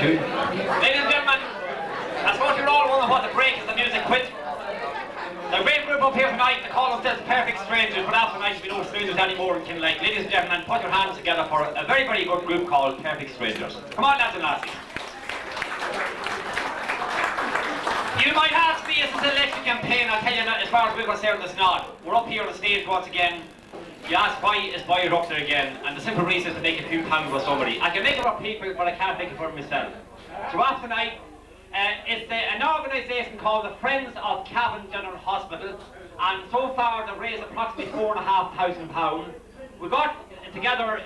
Ladies and gentlemen, I suppose you're all wondering what the break is, the music quit. The great group up here tonight, they call themselves Perfect Strangers, but after tonight there'll be no strangers anymore in Kinlake. Ladies and gentlemen, put your hands together for a very, very good group called Perfect Strangers. Come on, lads and lassies. You might ask me, is this an election campaign? I'll tell you, as far as we're concerned, it's not. We're up here on the stage once again. You ask why is Boyd up there again, and the simple reason is to make a few pounds with somebody. I can make it for people, but I can't make it for myself. So after tonight, it's an organisation called the Friends of Cavan General Hospital, and so far they've raised approximately £4,500. We got together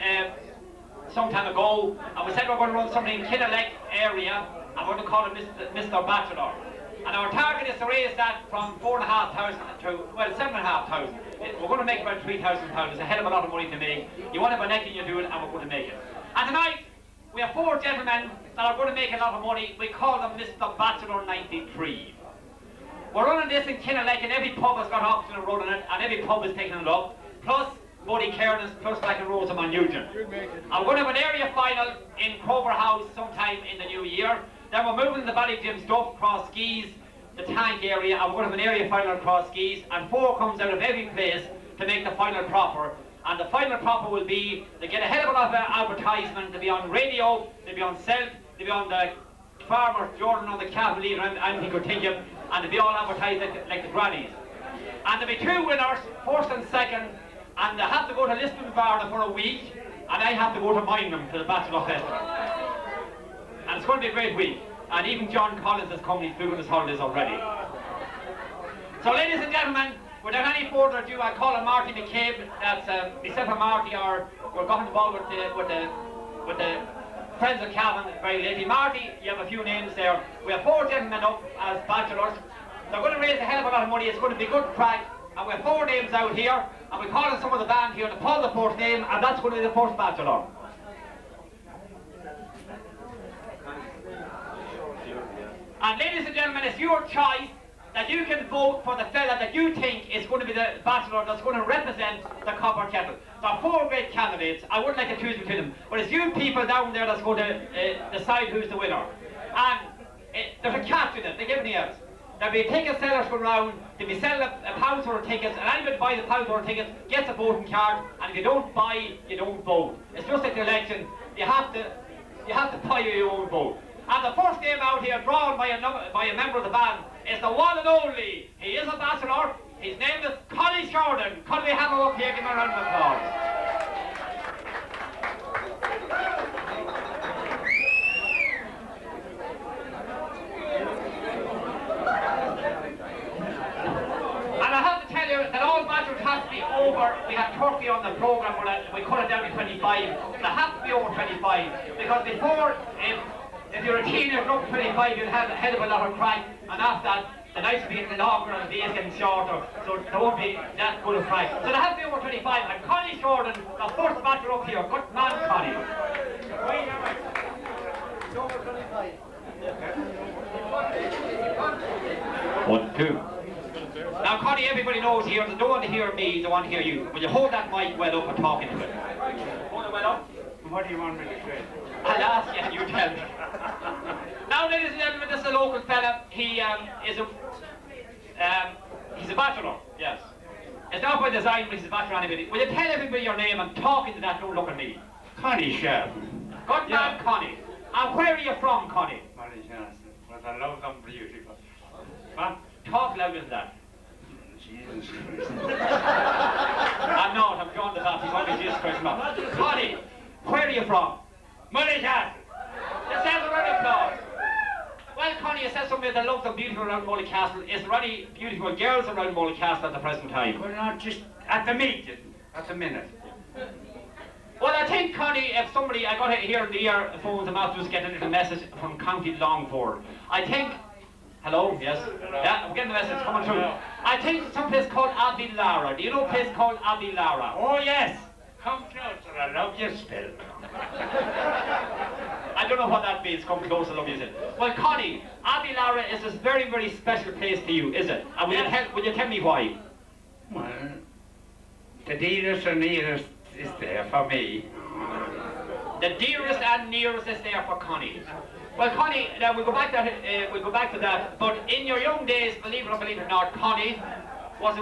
some time ago, and we said we're going to run something in Kinlake area, and we're going to call it Mr. Bachelor. And our target is to raise that from 4,500 to, well, 7,500. We're going to make about £3,000. It's a hell of a lot of money to make. You want to have a neck and you do it, and we're going to make it. And tonight, we have 4 gentlemen that are going to make a lot of money. We call them Mr. Bachelor 93. We're running this in Kinlake, and every pub has got an option of running it, and every pub is taking it up. Plus, Buddy Kearns, plus Black and Rosamond Nugent. And we're going to have an area final in Crover House sometime in the new year. Then we're moving the Ballygym stuff across skis, the tank area, and we're going to have an area final across skis, and 4 comes out of every place to make the final proper. And the final proper will be, they get a hell of a lot of advertisement, they'll be on radio, they'll be on Self, they'll be on the Farmer Jordan, on the Cavan Leader, and anything could think of, and they'll be all advertised like the grannies. And there'll be 2 winners, first and second, and they have to go to Lisbon Varna for a week, and I have to go to Mineham to the Bachelor Festival. And it's going to be a great week. And even John Collins has come, he's doing his holidays already. So ladies and gentlemen, without any further ado, I call on Marty McCabe. That's myself and Marty we're got involved with the Friends of Cavan very lately. Marty, you have a few names there. We have 4 gentlemen up as bachelors. They're going to raise a hell of a lot of money. It's going to be good crack. And we have 4 names out here, and we're calling some of the band here to call the first name, and that's going to be the first bachelor. And ladies and gentlemen, it's your choice that you can vote for the fella that you think is going to be the bachelor that's going to represent the copper kettle. There are 4 great candidates. I wouldn't like to choose between them, but it's you people down there that's going to decide who's the winner. And there's a catch in it, like everything else. There'll be ticket sellers going around, they'll be selling a pound worth of tickets, and anybody buys a pound worth of tickets gets a voting card, and if you don't buy, you don't vote. It's just like the election, you have to buy your own vote. And the first name out here, drawn by a member of the band, is the one and only. He is a bachelor. His name is Connie Jordan. Could we have him up here? Give him a round of applause. And I have to tell you that all bachelors have to be over. We had 30 on the programme, but we cut it down to 25. They have to be over 25, because before, if you're a teenager up to 25, you'll have a hell of a lot of crack, and after that, the nights will be getting longer and the days getting shorter, so there won't be that good of crack. So they have to be over 25, and Connie Jordan, the first bachelor up here. Good man, Connie. Over 25. 1, 2. Now, Connie, everybody knows here, they don't want to hear me, they want to hear you. Will you hold that mic well up and talk into it? Hold it well up. What do you want me to say? I'll ask you and you tell me. Now, ladies and gentlemen, this is a local fella. He is he's a bachelor, yes. It's not by design, but he's a bachelor anyway. Will you tell everybody your name and talk into that, don't look at me? Connie Sharp. Good man, Connie. And where are you from, Connie? Connie Johnson. But I love them beautiful. What? Talk louder than that. Jesus Christ. I'm not, I'm John the Baptist, I'm Jesus Christ. Connie, where are you from? Mulligan. Let's have a round of applause. Well, Connie, you said something that loves them beautiful around Molly Castle. Is there any beautiful girls around Molly Castle at the present time? Well, not just at the meeting, at the minute. Well, I think, Connie, if somebody, I got it here in the earphones, I'm after just getting a little message from County Longford. I think, hello, yes? Hello. Yeah, I'm getting the message coming through. I think some place called Abilara. Do you know a place called Abilara? Oh, yes. Come closer, I love your spell. I don't know what that means, come closer, love you. Well, Connie, Abilara is this very, very special place to you, is it? And will you tell me why? Well, the dearest and nearest is there for me. The dearest and nearest is there for Connie. Well, Connie, now we'll go back to that. But in your young days, believe it or not, Connie was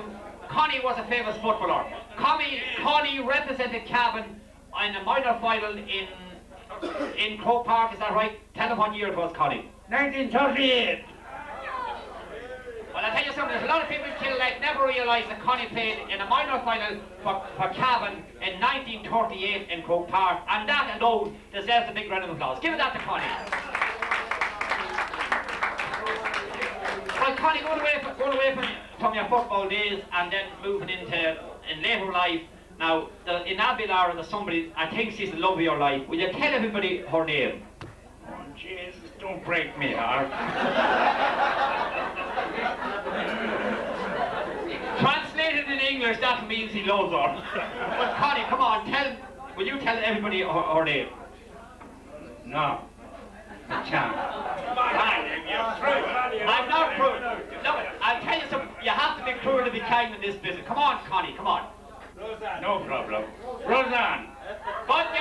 a famous footballer. Connie represented Cavan in a minor final in Croke Park. Is that right? Tell them what year it was, Connie. 1938. Well, I'll tell you something, there's a lot of people in Kildare never realised that Connie played in a minor final for Cavan in 1938 in Croke Park, and that alone deserves a big round of applause. Give it that to Connie. Well, Connie, going away from your football days and then moving into later life, now, in Abilar, there's somebody, I think she's the love of your life. Will you tell everybody her name? Oh, Jesus, don't break me heart. Translated in English, that means he loves her. But Connie, come on, will you tell everybody her name? No. I can't. I'm not cruel. Look, I'll tell you something, you have to be cruel to be kind in this business. Come on, Connie, come on. No problem. Roseanne. Good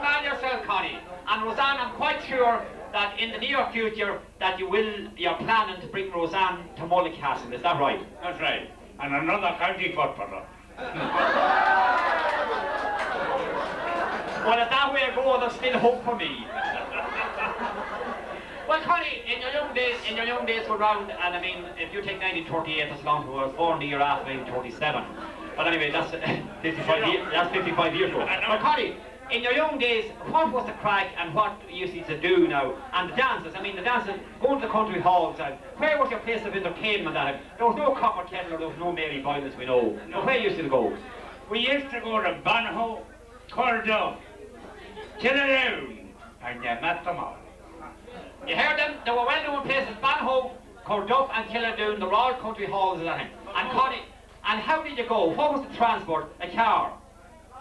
man yourself, Connie. And Roseanne, I'm quite sure that in the near future that you're planning to bring Roseanne to Mullicastle, is that right? That's right. And another county footballer. Well, if that way I go, there's still hope for me. Well, Connie, in your young days go round, and I mean, if you take 1938, that's long ago. I was born the year after 1937. But anyway, that's 55 years ago. But Connie, in your young days, what was the crack and what you used to do now? And the dances, going to the country halls, and where was your place of entertainment at it? There was no copper kettle, or there was no Mary Boyle, as we know. But where used to go? We used to go to Banho, Cordoba, Killarone, and you met them all. You heard them? There were well-known places, Banho, Cordoba and Killarone, the Royal Country Halls and everything. And Connie, and how did you go? What was the transport? A car?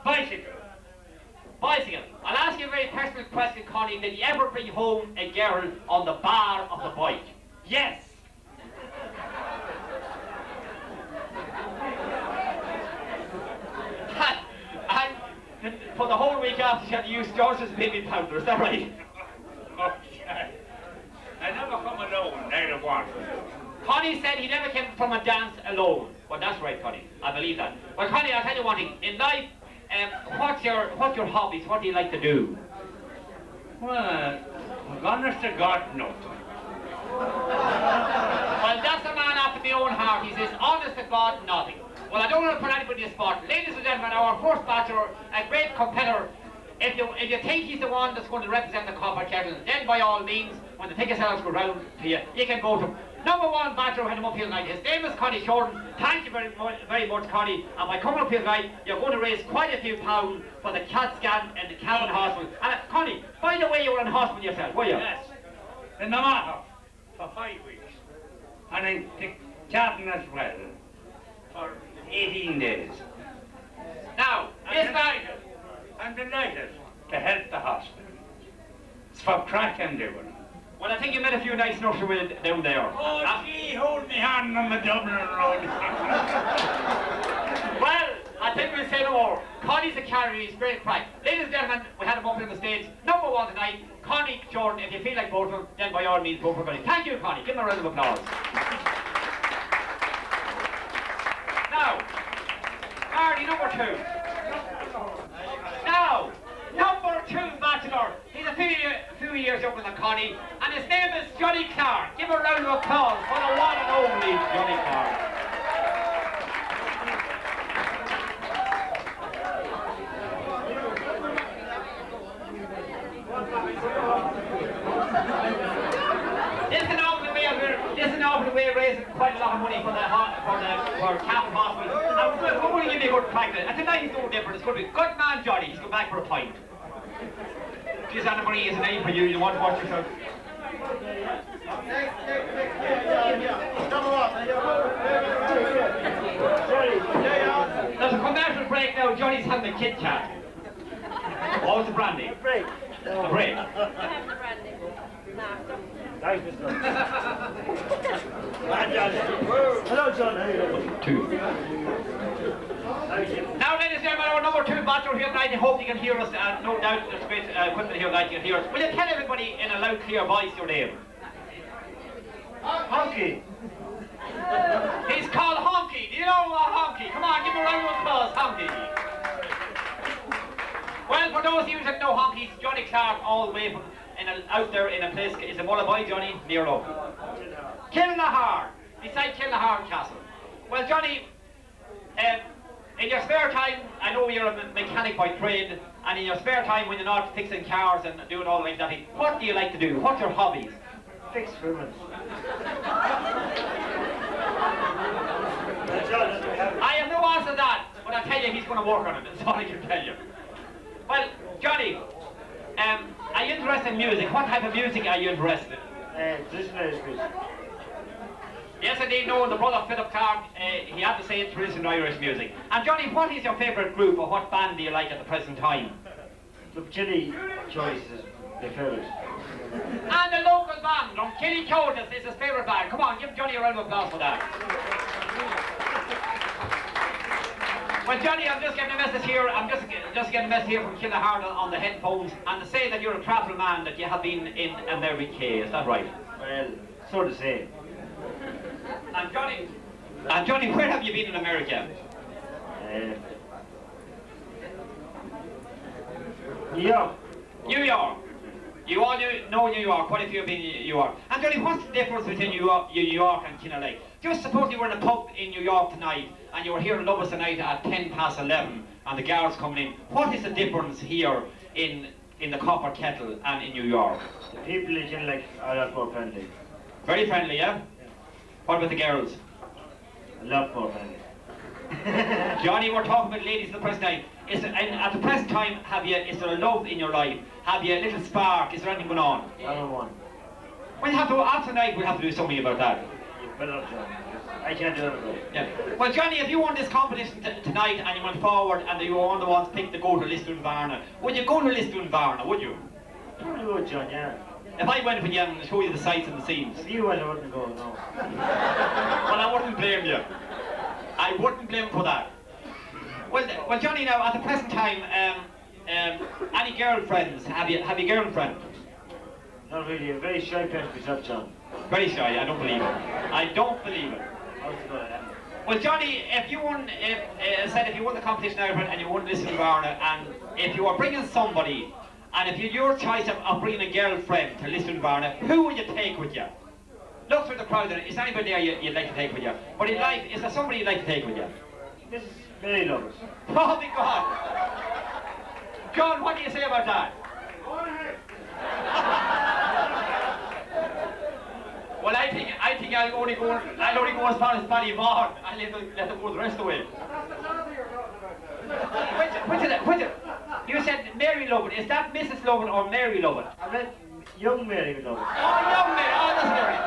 Bicycle. Bicycle. I'll ask you a very personal question, Connie. Did you ever bring home a girl on the bar of the bike? Yes. And for the whole week after, she had to use George's baby powder. Is that right? Oh, yeah. I never come alone, neither one. Connie said he never came from a dance alone. Well, that's right, Connie. I believe that. Well, Connie, I'll tell you one thing. In life, what's your hobbies? What do you like to do? Well, honest to God, nothing. Well, that's a man after my own heart. He says, honest to God, nothing. Well, I don't want to put anybody in the spot. Ladies and gentlemen, our first bachelor, a great competitor. If you think he's the one that's going to represent the copper kettle, then by all means, when the ticket sellers go round to you, you can go to him. Number one bachelor had him up here tonight. His name is Connie Shorten. Thank you very much, Connie. And by coming up here tonight, you're going to raise quite a few pounds for the CAT scan in the Cavan Hospital. And Connie, by the way, you were in hospital yourself, were you? Yes. In the Maha for 5 weeks. And in the Cavan as well for 18 days. Now, I'm delighted to help the hospital. It's for crack and doing. Well, I think you met a few nice nursery down there. Oh, gee, hold me hand on the Dublin Road. Well, I think we'll say no more. Connie's a carrier, he's great crack. Ladies and gentlemen, we had him up on the stage. Number one tonight, Connie Jordan. If you feel like both of them, then by all means, vote for Connie. Thank you, Connie. Give him a round of applause. Now, Marty, number two. Now, number two bachelor. He's a few years younger than Connie, and his name is Johnny Clark. Give a round of applause for the one and only Johnny Clark. This is now the way of raising quite a lot of money for Cavan Hospital. And we're going to give you a good crack at it. And tonight he's no different. It's going to be good man Johnny. He's going back for a pint. Geez, Anna Marie is an name for you. You want to watch yourself. There's a commercial break now. Johnny's having a Kit Kat. What was the brandy? A break. A break. I have the brandy. After. Thanks, Mr. Hello, John. How are you doing? Two. Now, ladies and gentlemen, our number 2 bachelor here tonight. I hope you can hear us. No doubt there's great equipment here that you can hear us. Will you tell everybody in a loud, clear voice your name? Honky. He's called Honky. Do you know Honky? Come on, give him a round of applause, Honky. Well, for those of you that know Honky, Johnny Clark, all the way from out there in a place. Is it Mullaboy, Johnny? Near up. Kilnahar. Beside Kilnahar Castle. Well, Johnny, in your spare time, I know you're a mechanic by trade, and in your spare time when you're not fixing cars and doing all like that, what do you like to do? What's your hobbies? Fix women. I have no answer to that, but I'll tell you he's going to work on it, that's all I can tell you. Well, Johnny, are you interested in music? What type of music are you interested in? Traditional music. Yes, indeed, no, the brother Philip Clark, he had to say traditional Irish music. And Johnny, what is your favourite group, or what band do you like at the present time? The Chili Choice is the favourite. And the local band from Killy Choice is his favourite band. Come on, give Johnny a round of applause for that. Well, Johnny, I'm just getting a message here. I'm just getting a message here from Killahard on the headphones, and to say that you're a travel man, that you have been in America. Is that right? Well, so to say. And Johnny, where have you been in America? New York. New York. You all know New York. Quite a few have been in New York. And Johnny, what's the difference between New York and Kinnerlake? Just suppose you were in a pub in New York tonight, and you were here in Lovers tonight at 11:10, and the guards coming in. What is the difference here in the Copper Kettle and in New York? The people in Kinnerlake are a lot more friendly. Very friendly, yeah? What about the girls? A lot more friendly. Johnny, we're talking about ladies at the present time. At the present time, is there a love in your life? Have you a little spark? Is there anything going on? I don't want. We'll have to, after tonight, we'll have to do something about that. You better not, John. I can't do anything. Yeah. Well, Johnny, if you won this competition tonight and you went forward and you were one of the ones picked to go to Lisdoonvarna, would you go to Lisdoonvarna, would you? Probably would, John, yeah. If I went with you and show you the sights and the scenes? If you went, I wouldn't go, no. Well, I wouldn't blame you. I wouldn't blame for that. Well, Johnny, now at the present time, any girlfriends? Have you girlfriend? Not really. A very shy person myself, John. Very shy. I don't believe it. I don't believe it. Well, Johnny, if you won the competition now and you won this in Varna, and if you were bringing somebody, and if you had your choice of bringing a girlfriend to Lisdoonvarna, who would you take with you? Look through the crowd there. Is there anybody there you'd like to take with you? But in life, is there somebody you'd like to take with you? This is very lovely. Oh my God! John, what do you say about that? Well, I think I'll only go as far as Ballyvaughan. I'll let them go the rest of the way. Which you said Mary Lovett. Is that Mrs. Lovett or Mary Lovett? I meant young Mary Lovett. Oh, young Mary. Oh, that's Mary.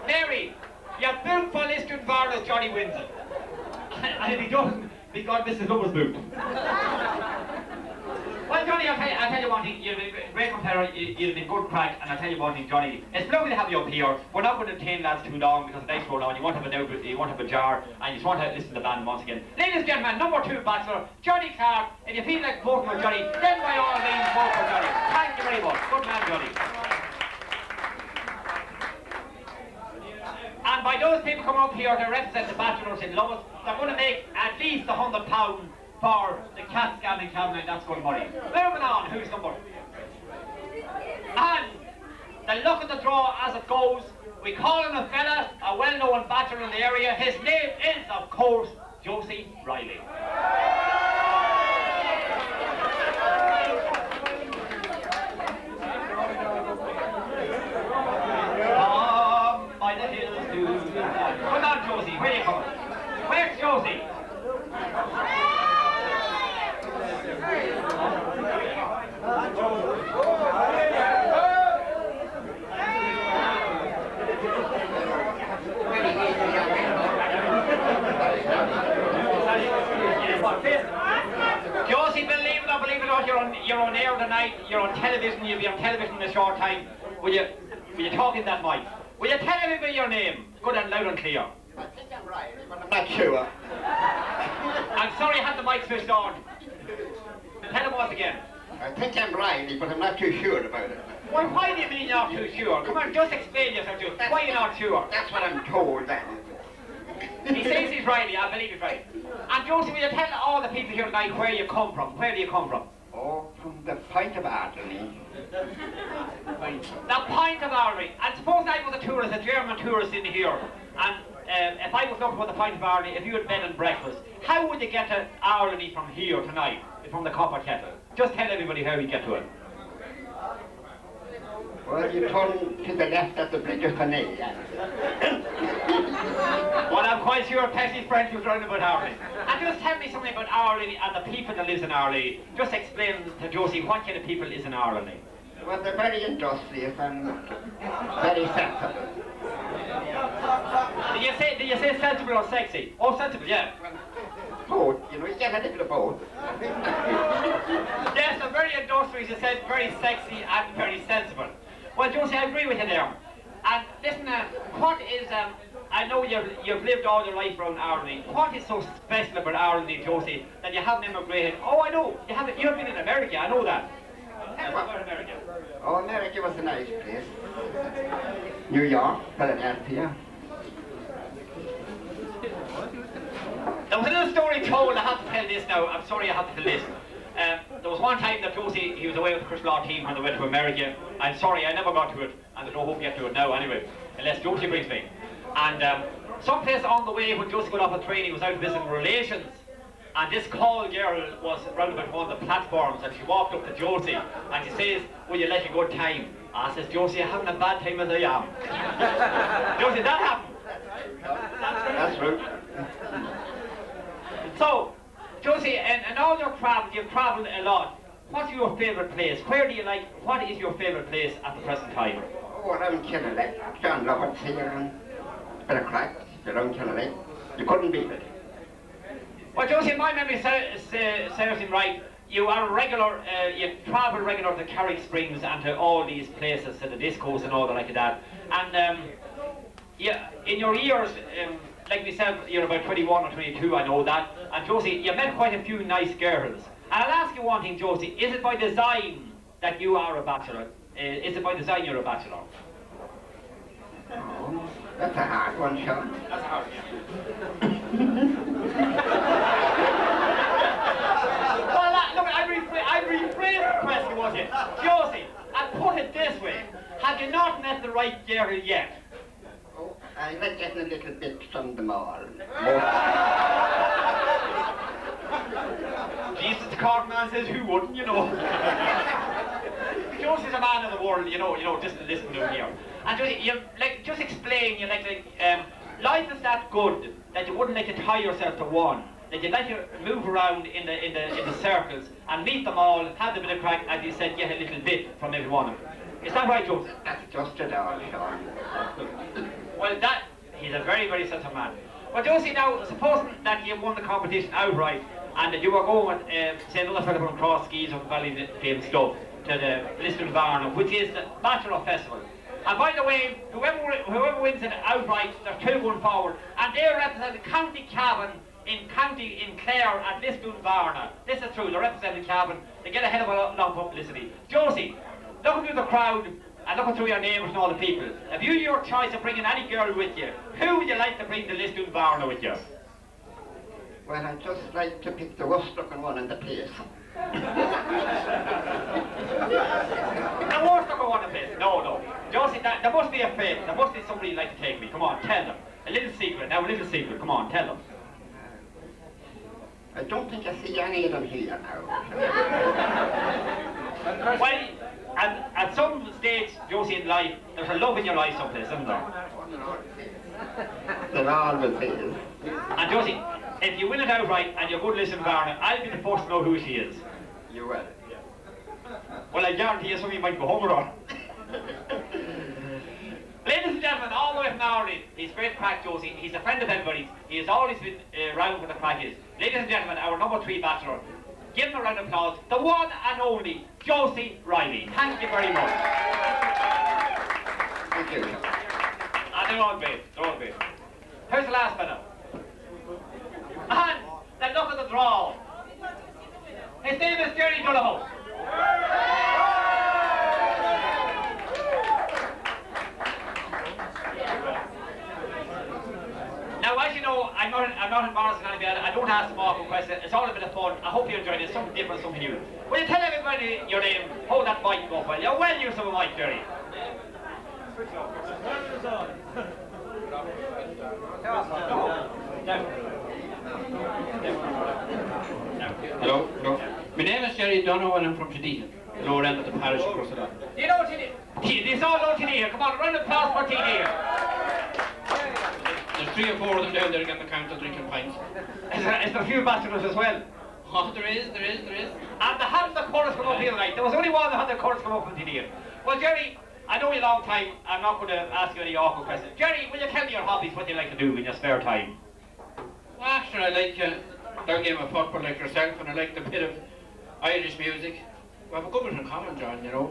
Mary, you're built for Lisdoonvarna, Johnny wins it. And if he doesn't, he got Mrs. Lovett's boot. Well, Johnny, I'll tell you one thing, you've been a great competitor, you've been good crack, and I'll tell you one thing, Johnny, it's lovely to have you up here. We're not going to detain lads too long because the night's going on, you won't have a jar, and you just want to listen to the band once again. Ladies and gentlemen, number 2 bachelor, Johnny Clark. If you feel like voting for Johnny, then by all means vote for Johnny. Thank you very much. Good man, Johnny. And by those people coming up here to represent the bachelors in Lovett, they're going to make at least £100 for the cat scanning cabinet. That's good money. Moving on, who's number? And the luck of the draw as it goes, we call him a fella, a well-known bachelor in the area. His name is, of course, Josie Riley. By the hills to... Come on, Josie, where are you coming? Where's Josie? Josie, believe it or not, you're on air tonight, you're on television, you'll be on television in a short time. Will you talk in that mic? Will you tell everybody your name? Good and loud and clear. I think I'm right, but I'm not sure. And I'm sorry I had the mic switched on. Tell him once again. I think I'm Riley, but I'm not too sure about it. Well, why do you mean you're not too sure? Come on, just explain yourself to us. Why are you not sure? That's what I'm told, that is. He says he's Riley, I believe he's right. And Josie, will you tell all the people here tonight where you come from? Where do you come from? Oh, from the point of Ardley. The point of Ardley. And suppose I was a tourist, a German tourist in here, and if I was looking for the point of Ardley, if you had bed and breakfast, how would you get to Ardley from here tonight, from the copper kettle? Just tell everybody how you get to it. Well, you turn to the left at the bridge of Canary. Well, I'm quite sure Patsy's friend was round about Ardley. And just tell me something about Ardley and the people that lives in Ardley. Just explain to Josie what kind of people is in Ardley. Well, they're very industrious and very sensible. Did you say sensible or sexy? Oh, sensible, yeah. Both, you know, you get a little of both. Yes, they're very industrious, you said, very sexy and very sensible. Well, Josie, I agree with you there. And listen, what is, I know you've lived all your life around Ardley. What is so special about Ardley, Josie, that you haven't immigrated? Oh, I know, you've been in America, I know that. Tell us about America. Oh, America was a nice place. New York, Philadelphia. There was a little story told, I have to tell this now, I'm sorry I have to tell this. There was one time that Josie, he was away with the Chris Law team when they went to America. I'm sorry, I never got to it, and there's no hope to get to it now anyway, unless Josie brings me. And someplace on the way when Josie got off the train, he was out visiting relations. And this call girl was round about one of the platforms, and she walked up to Josie, and she says, will you like a good time? I says, Josie, I'm having a bad time as I am. Josie, that happened. That's true. So, Josie, and all your travels, you've travelled a lot. What's your favourite place? Where do you like, what is your favourite place at the present time? Oh, around Kennedy. John Lovetts here and a bit of crack around Kennedy. You couldn't beat it. Well, Josie, my memory serves him right. You are a regular, you travel regular to Carrick Springs and to all these places, to the discos and all that like that. And yeah, in your years, like we said, you're about 21 or 22, I know that. And Josie, you met quite a few nice girls. And I'll ask you one thing, Josie, is it by design that you are a bachelor? Is it by design you're a bachelor? Oh, that's a hard one, Sean. That's a hard one. Well, look, I rephrased the question, was it? Josie, I'll put it this way. Have you not met the right girl yet? Oh, I like getting a little bit from them all. Jesus, the court man says, who wouldn't, you know? Josie's a man of the world, you know, just listen to him here. And just explain, life is that good that you wouldn't like to tie yourself to one, that you'd like to move around in the circles and meet them all, have a bit of crack, as you said, get a little bit from every one of them. Is that right, Josie? That's just it all, Sean. Well, he's a very, very sensitive man. Well, Josie, now, supposing that you won the competition outright, and that you were going with, say, another fellow from Cross Skis or Valley Game Stuff to the Lisbon Barn, which is the Bachelor Festival. And by the way, whoever wins it outright, there's two going forward, and they represent the County Cavan in Clare at Lisbon Barn. This is true, they represent the Cavan, they get a hell of a lot of publicity. Josie, looking through the crowd, and looking through your neighbours and all the people, if you your choice of bringing any girl with you, who would you like to bring to Lisbon Barn with you? Well, I'd just like to pick the worst looking one in the place. The worst looking one in the place? No. Josie, there must be a fate. There must be somebody you'd like to take me. Come on, tell them. A little secret. Now, a little secret. Come on, tell them. I don't think I see any of them here now. Well, at some stage, Josie, in life, there's a love in your life someplace, isn't there? There always is. And Josie, if you win it outright and you're good Lisbon Barn, I'll be the first to know who she is. You will. Well, I guarantee you some of you might go home with her. Ladies and gentlemen, all the way from Ardley, he's great crack, Josie. He's a friend of everybody's. He has always been around where the crack is. Ladies and gentlemen, our number 3 bachelor. Give him a round of applause. The one and only Josie Riley. Thank you very much. Thank you. And they're all great. They're all great. Who's the last fellow? And then look at the draw. His name is Jerry Donohoe. Now, as you know, I'm not embarrassing anybody. I don't ask them awkward questions. It's all a bit of fun. I hope you enjoyed it. Something different, something new. Will you tell everybody your name? Hold that mic up, will you? Well, use of a mic, Jerry. Hello, hello. My name is Jerry Donohoe and I'm from Tidine, the lower end of the parish across the land. Do you know Tidine? It's all know Tidine here. Come on, run the applause for Tidine here. There's 3 or 4 of them down there again the counter drinking pints. Is there a few bachelors as well? Oh, there is. And they had the chorus come up here tonight. There was only one that had the chorus come up from Tidine. Well, Jerry, I know you a long time. I'm not going to ask you any awkward questions. Jerry, will you tell me your hobbies, what you like to do in your spare time? Well, sure, I like their game of football like yourself, and I like the bit of Irish music. We have a good bit in common, John, you know.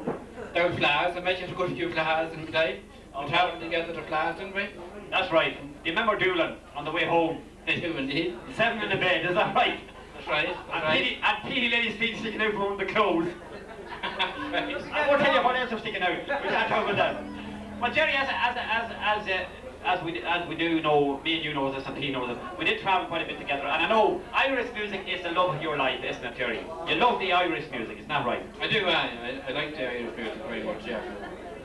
There were flags, I met you a good few flags in the day. We travelled together to flags, didn't we? That's right. Do you remember Doolin on the way home? I do indeed. 7 in the bed, is that right? That's right. And Petey Lady's feet sticking out from the clothes. Right. I won't tell you what else was sticking out. We can't talk about that. Well, Jerry, as we do know, me and you know this, and P knows this, we did travel quite a bit together, and I know Irish music is the love of your life, isn't it, Jerry? You love the Irish music, isn't that right? I do, I like the Irish music very much, yeah.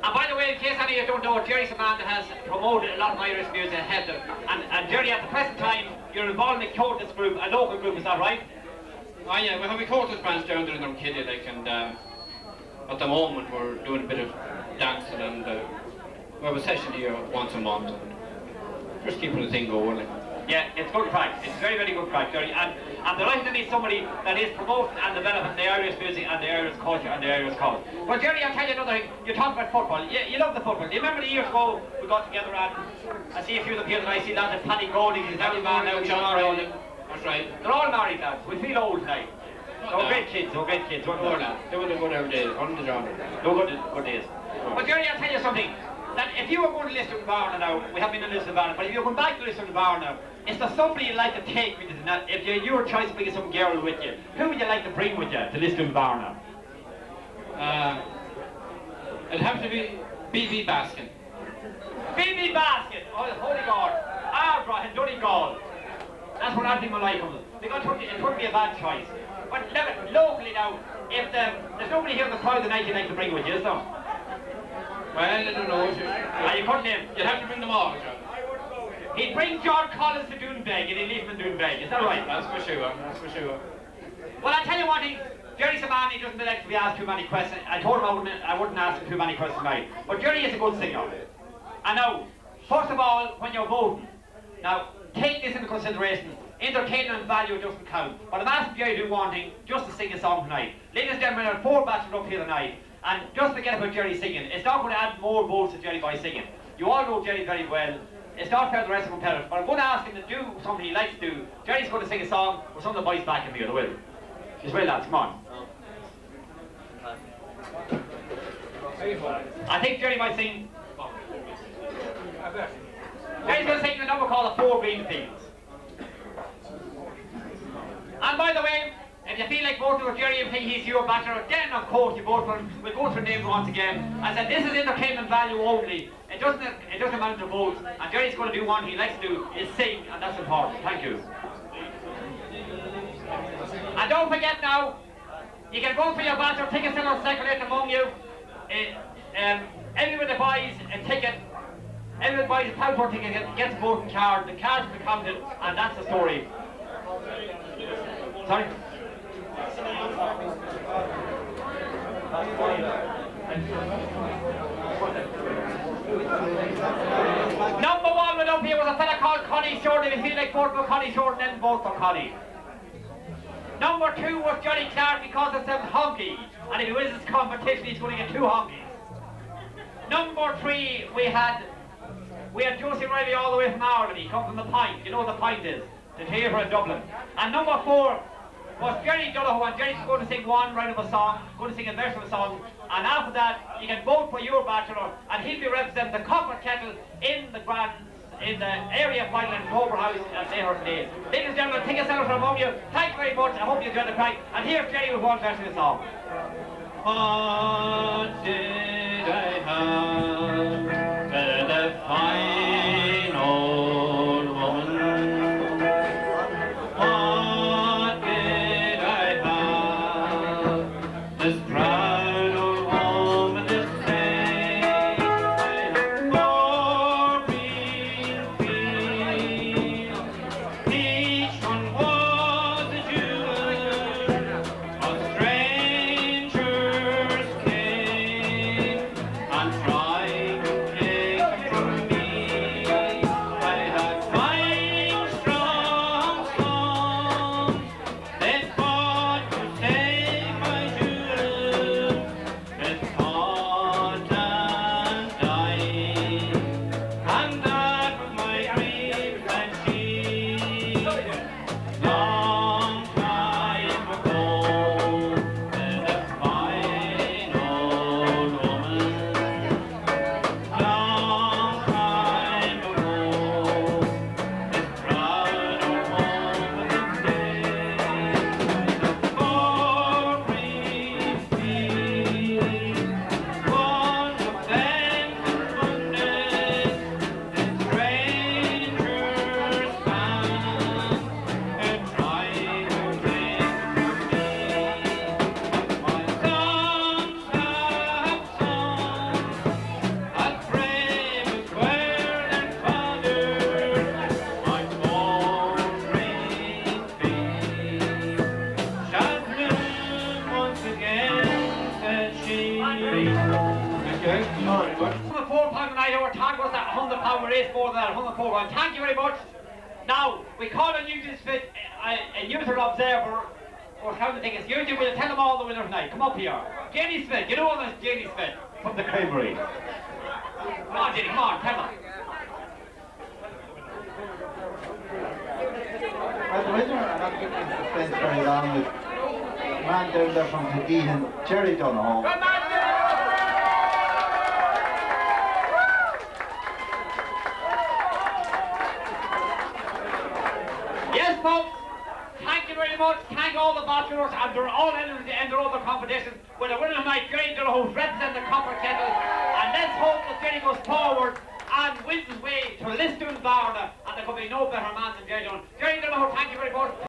And by the way, in case any of you don't know, Jerry's a man that has promoted a lot of Irish music and helped it. And Jerry, at the present time, you're involved in a Coatis group, a local group, is that right? Oh yeah, we have a Coatis branch down there in Killy, like, and at the moment we're doing a bit of dancing, and we have a session here once a month. Just keeping the thing going. Like. Yeah, it's good crack. It's very, very good crack, Jerry. And the right to need somebody that is promoting and developing the Irish music and the Irish culture and the Irish cause. Well, Jerry, I'll tell you another thing. You talk about football. You love the football. Do you remember the years ago we got together and I see a few of them here tonight. I see lads of Paddy Golding. He's every man now. John Rowling. That's right. They're all married lads. We feel old tonight. They're great kids. They're great kids. More lads. They would have good every day. On the job. No good days. But Jerry, I'll tell you something. That if you were going to Liston-Barna now, we haven't been to Liston-Barna, but if you're going back to Liston-Barna, is there somebody you'd like to take with you? If your choice of bringing some girl with you, who would you like to bring with you to Liston-Barna? It'd have to be B.B. Baskin. B.B. Baskin! Oh, holy God! Arbra and Donegal. That's what I think will like them. Because it wouldn't be a bad choice. But locally now, if there's nobody here in the crowd tonight you'd like to bring with you, is there? Well, I don't know. You couldn't name. You'd have to bring them all, John. He'd bring John Collins to Doonbeg and he'd leave him in Doonbeg, is that right? That's for sure. Well, I'll tell you one thing. Jerry's a man, he doesn't like to be asked too many questions. I told him I wouldn't ask him too many questions tonight. But Jerry is a good singer. And now, first of all, when you're voting, now, take this into consideration. Entertainment value doesn't count. But I'm asking Jerry to do one thing, just to sing a song tonight. Ladies and gentlemen, there are 4 bachelors up here tonight. And just forget about Jerry singing. It's not going to add more votes to Jerry by singing. You all know Jerry very well. It's not fair to the rest of the competitors. But I'm going to ask him to do something he likes to do. Jerry's going to sing a song with some of the boys back in here, they will. Just well, lads, come on. I think Jerry might sing. Jerry's going to sing a number called The 4 Green Fields. And by the way, if you feel like voting for Jerry and think he's your bachelor, then of course you vote for him. We'll go through names once again. I said this is entertainment value only. It doesn't amount to votes. And Jerry's going to do one he likes to do, is sing, and that's important. Thank you. And don't forget now, you can vote for your bachelor. Tickets still are circulating among you. Everybody buys a ticket. Everybody buys a passport ticket, gets a voting card. The cards will be counted, and that's the story. Sorry? Number 1 went up here was a fella called Connie Shorten. If you feel like voting for Connie Shorten, then vote for Connie. Number 2 was Johnny Clark because it's a honky. And if he wins this competition, he's going to get 2 honkies. Number 3, we had Josie Riley all the way from Ireland. He come from the Pint. You know what the Pint is? The theatre in Dublin. And number 4 was Jerry Donohoe, and Jerry's going to sing one round of a song, going to sing a verse of a song, and after that you can vote for your bachelor, and he'll be representing the copper kettle in the grand in the area of Vineland Cobra House at Mayhurst Lane. Ladies and gentlemen, take a seller from among you. Thank you very much. I hope you enjoyed the crack. And here's Jerry with one version of the song. What did I have with a fine old woman? What did I have? This proud old woman is saying, four green fields, each one was a jewel, a strangers came and tried to take from me. I had fine strong songs, they fought to save my jewel, they fought and died, and that was my dreams and she, long time ago, with a fine old woman, long time ago, this proud old woman stayed, four green fields, one of them was Monday, the strangers found, and tried to take from me. My sons have songs, as brave as were their fathers, my four green fields shall bloom once again, said she. Okay, very good. The £4 night our tag was that £100 race more than that £104. Thank you very much. Now we call on you to fit a neutral observer or count the tickets. You will tell them all the winners tonight. Come up here. Jenny Smith, you know this Jenny Smith from the Creamery. Come on, Jenny, come on, tell them. Well, the reason I'm not keeping suspense very long is a man down there from Cleveland, Jerry Donohoe. Yes, folks. Thank you very much. Thank all the bachelors and they're all entered in their other competitions. With a winner tonight, Jerry Donohoe represents the copper kettle. And let's hope that Jerry goes forward and wins his way to Liston Barna. And there could be no better man than Jerry Donohoe. Jerry Donohoe, thank you very much.